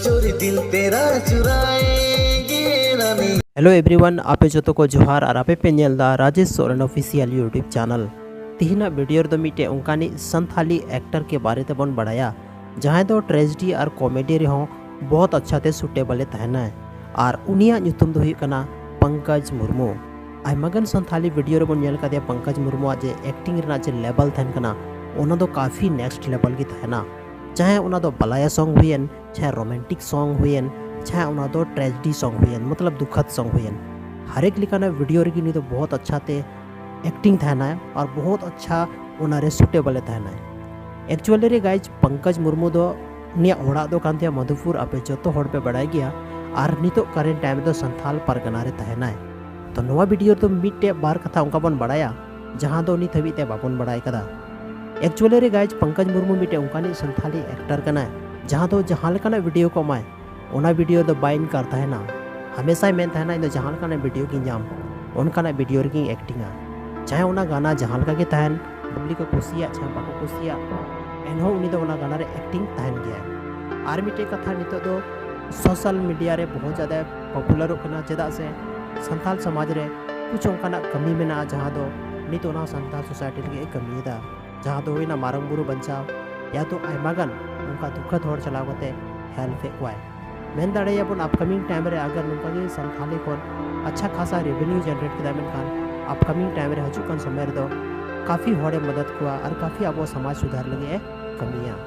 चोरी दिल तेरा चुराएंगे रानी। हेलो एवरीवन, आपे जो को जोहार और आपे पे नेलदा Rajesh Soren official YouTube channel. तिहिना वीडियो रे मिटे उनकानी संथाली एक्टर के बारे ते बन बढ़ाया जहां दो ट्रेजेडी और कॉमेडी रे हो बहुत अच्छा ते सुटेबल तहना है और उनिया ᱧᱩᱛᱩᱢ दो हुई पंकज मुर्मू। आयमागन संथाली वीडियो रे बन नेल कदिया पंकज मुर्मू जे एक्टिंग रे जे लेवल थन कना ओना दो काफी नेक्स्ट लेवल की तहना, चाहे ओना दो बलाया सॉन्ग हुईन, चाहे रोमांटिक सॉन्ग हुईन, चाहे उना दो ट्रेजेडी सॉन्ग हुईन, मतलब दुखद सॉन्ग हुईन। हर एक लिखाना वीडियो रे की तो बहुत अच्छा ते एक्टिंग थाना है और बहुत अच्छा उनारे सुटेबल थाना है। एक्चुअली रे गाइज पंकज मुर्मू दो निया ओड़ा दो कांतिया मधुपुर आपे जो हड़ पे बड़ाई गया और नितो करेंट टाइम दो संथाल परगना रे तहना है। तो नवा वीडियो तो मिट्टे बार कथा उनका बन बढ़ाया जहां दो नित हबीते बाबन बढ़ाई कदा। एक्चुअली रे गाइज पंकज मुर्मू मिट्टे उनकानी संथाली एक्टर कना है जहां दो जहां लेकाना वीडियो को माय ओना वीडियो दो बाइन करता है ना, हमेशा मेन था ना इन जहां लेकाना वीडियो की जाम उनकाना वीडियो रे की एक्टिंग चाहे उना गाना जहां लेका के तहन पब्लिक को कुसिया चाहे बाको कुसिया एनहो उनी दो उना गाना रे एक्टिंग तहन गया। आर मिट्टे कथा नितो दो सोशल मीडिया रे बहुत ज़्यादा पॉपुलर होना चेदा से संथाल समाज रे कुछ उनकाना कमी में जहाँ दो नित ओना संथाल सोसाइटी लगे कमी दा जहाँ दो हुईना मारंग बुरु बंचाव या तो आयमागन उनका दुखद होड़ चलाव कते हेल्प फेकवाय मेन दाड़े बन अपकमिंग टाइम रे अगर नुका के संथाली कोन अच्छा खासा रेवेन्यू जनरेट किया मेनखान अपकमिंग टाइम रे हजु कन समय रे दो काफ़ी होड़े मदद कुआ और काफ़ी अब समाज सुधार लगे कमियाँ।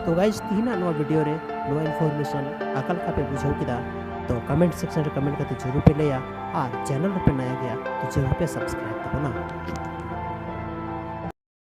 तो गाइज तीना नो वीडियो रे नो इन्फॉर्मेशन अकल का पे बुझाव किदा तो कमेंट सेक्शन रे कमेंट करते जरूर पे लिया और चैनल पे नया गया तो जरूर पे सब्सक्राइब करो ना।